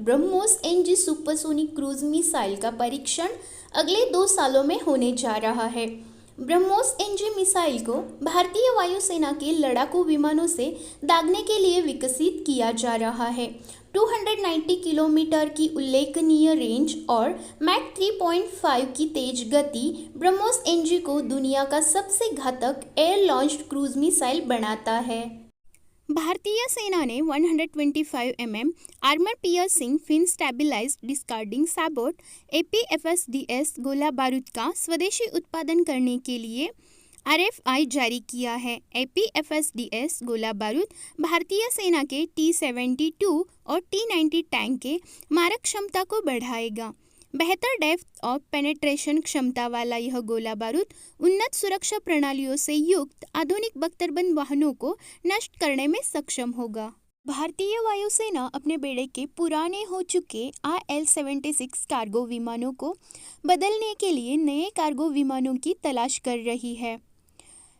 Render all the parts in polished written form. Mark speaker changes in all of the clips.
Speaker 1: BrahMos NG supersonic cruise missile का परीक्षण अगले 2 सालों में होने जा रहा है। ब्रह्मोस एनजी मिसाइल को भारतीय वायुसेना के लड़ाकू विमानों से दागने के लिए विकसित किया जा रहा है। 290 किलोमीटर की उल्लेखनीय रेंज और मैक 3.5 की तेज गति ब्रह्मोस एनजी को दुनिया का सबसे घातक एयर लॉन्च्ड क्रूज मिसाइल बनाता है। भारतीय सेना ने 125 mm armour piercing fin stabilised discarding sabot APFSDS गोला बारूद का स्वदेशी उत्पादन करने के लिए RFI जारी किया है। APFSDS गोला बारूद भारतीय सेना के T-72 और T-90 टैंक के मारक क्षमता को बढ़ाएगा। बेहतर डेप्थ ऑफ पेनेट्रेशन क्षमता वाला यह गोला बारूद उन्नत सुरक्षा प्रणालियों से युक्त आधुनिक बख्तरबंद वाहनों को नष्ट करने में सक्षम होगा। भारतीय वायुसेना अपने बेड़े के पुराने हो चुके IL-76 कार्गो विमानों को बदलने के लिए नए कार्गो विमानों की तलाश कर रही है।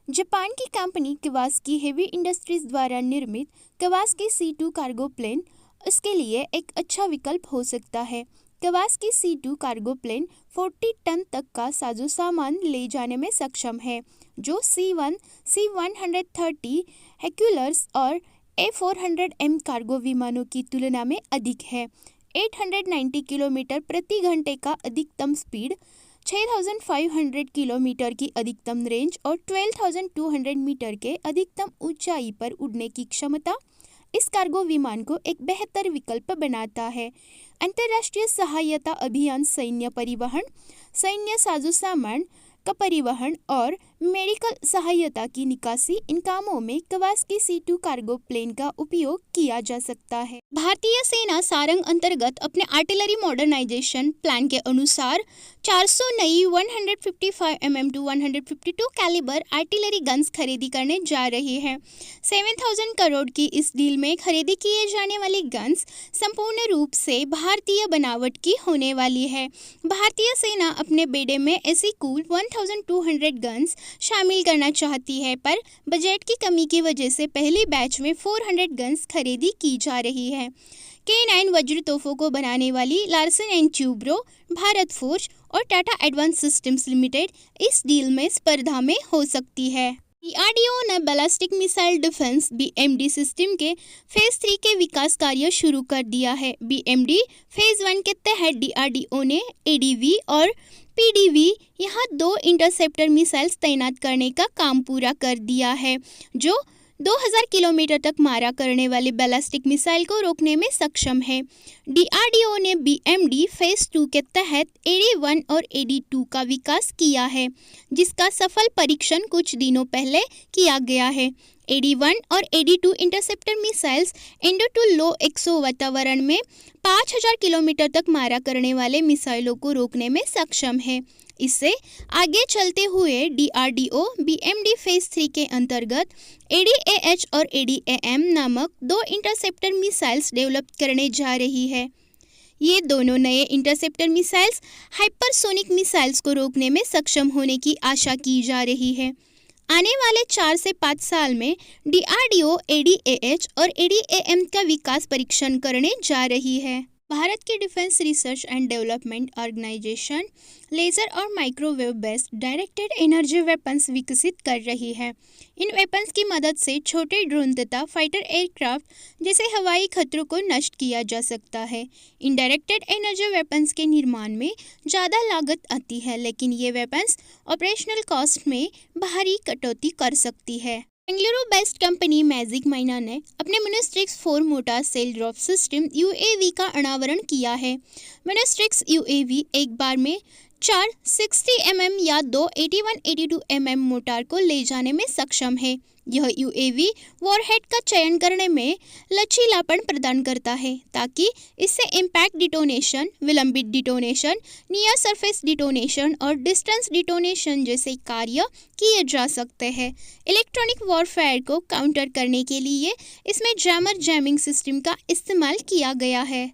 Speaker 1: जापान की कंपनी कवासाकी हेवी इंडस्ट्रीज द्वारा निर्मित कवासाकी C2 कार्गो प्लेन इसके लिए एक अच्छा विकल्प हो सकता है। Kawasaki C2 cargo plane 40 ton तक का साजो सामान ले जाने में सक्षम है, जो C1, C130 हेक्यूलर्स और A400M कार्गो विमानों की तुलना में अधिक है। 890 किलोमीटर प्रति घंटे का अधिकतम स्पीड, 6500 किलोमीटर की अधिकतम रेंज और 12,200 मीटर के अधिकतम ऊंचाई पर उड़ने की क्षमता इस कार्गो विमान को एक बेहतर विकल्प बनाता है। अंतर्राष्ट्रीय सहायता अभियान सैन्य परिवहन, सैन्य साजो सामान का परिवहन और मेडिकल सहायता की निकासी इन कामों में कवासाकी C2 कार्गो प्लेन का उपयोग किया जा सकता है। भारतीय सेना सारंग अंतर्गत अपने आर्टिलरी मॉडर्नाइजेशन प्लान के अनुसार 400 नई 155 mm to 152 calibre artillery guns खरीदी करने जा रही है। 7,000 करोड़ की इस डील में खरीदी किए जाने वाली गन्स संपूर्ण रूप से भारतीय बनावट की होने वाली है। भारतीय सेना अपने बेड़े में ऐसी कुल 1,200 गन्स शामिल करना चाहती है, पर बजट की कमी की वजह से पहली बैच में 400 गन्स खरीदी की जा रही है। K9 वज्र तोपों को बनाने वाली Larsen and Toubro, Bharat forge और टाटा एडवांस सिस्टम्स लिमिटेड इस डील में स्पर्धा में हो सकती है। DRDO ने ballistic missile defence BMD system के फेज 3 के विकास कार्य शुरू कर दिया है। BMD फेज 1 के तहत DRDO ने ADV और PDV यहाँ 2 इंटरसेप्टर मिसाइल्स तैनात करने का काम पूरा कर दिया है, जो 2000 किलोमीटर तक मारा करने वाली बैलिस्टिक मिसाइल को रोकने में सक्षम है। DRDO ने BMD फेज 2 के तहत AD1 और AD2 का विकास किया है, जिसका सफल परीक्षण कुछ दिनों पहले किया गया है। AD1 और AD2 interceptor missiles endo to low exo वातावरण में 5000 किलोमीटर तक मारा करने वाले मिसाइलों को रोकने में सक्षम है। इससे आगे चलते हुए DRDO BMD फेज 3 के अंतर्गत ADAH और ADAM नामक 2 इंटरसेप्टर मिसाइल्स डेवलप करने जा रही है। ये दोनों नए इंटरसेप्टर मिसाइल्स हाइपरसोनिक मिसाइल्स को रोकने में सक्षम होने की आशा की जा रही है। आने वाले 4 से 5 साल में DRDO ADAH और ADAM का विकास परीक्षण करने जा रही है। भारत की defence research and development organisation laser और microwave based directed energy weapons विकसित कर रही है। इन वेपन्स की मदद से छोटे ड्रोन तथा फाइटर एयरक्राफ्ट जैसे हवाई खतरों को नष्ट किया जा सकता है। इन डायरेक्टेड एनर्जी वेपन्स के निर्माण में ज़्यादा लागत आती है, लेकिन ये वेपन्स ऑपरेशनल कॉस्ट में भारी कटौती कर सकती है। बेंगलुरु बेस्ड कंपनी मैजिक माइना ने अपने मिनिस्ट्रिक्स 4 mortar shell drop system UAV का अनावरण किया है। मिनिस्ट्रिक्स UAV एक बार में 4 60 mm या 2 81-82 mm मोटार को ले जाने में सक्षम है। यह UAV वॉरहेड का चयन करने में लचीलापन प्रदान करता है, ताकि इससे इम्पैक्ट डिटोनेशन, विलंबित डिटोनेशन, नियर सरफेस डिटोनेशन और डिस्टेंस डिटोनेशन जैसे कार्य किए जा सकते हैं। इलेक्ट्रॉनिक वॉरफेयर को काउंटर करने के लिए इसमें जैमर जैमिंग सिस्टम का इस्तेमाल किया गया है।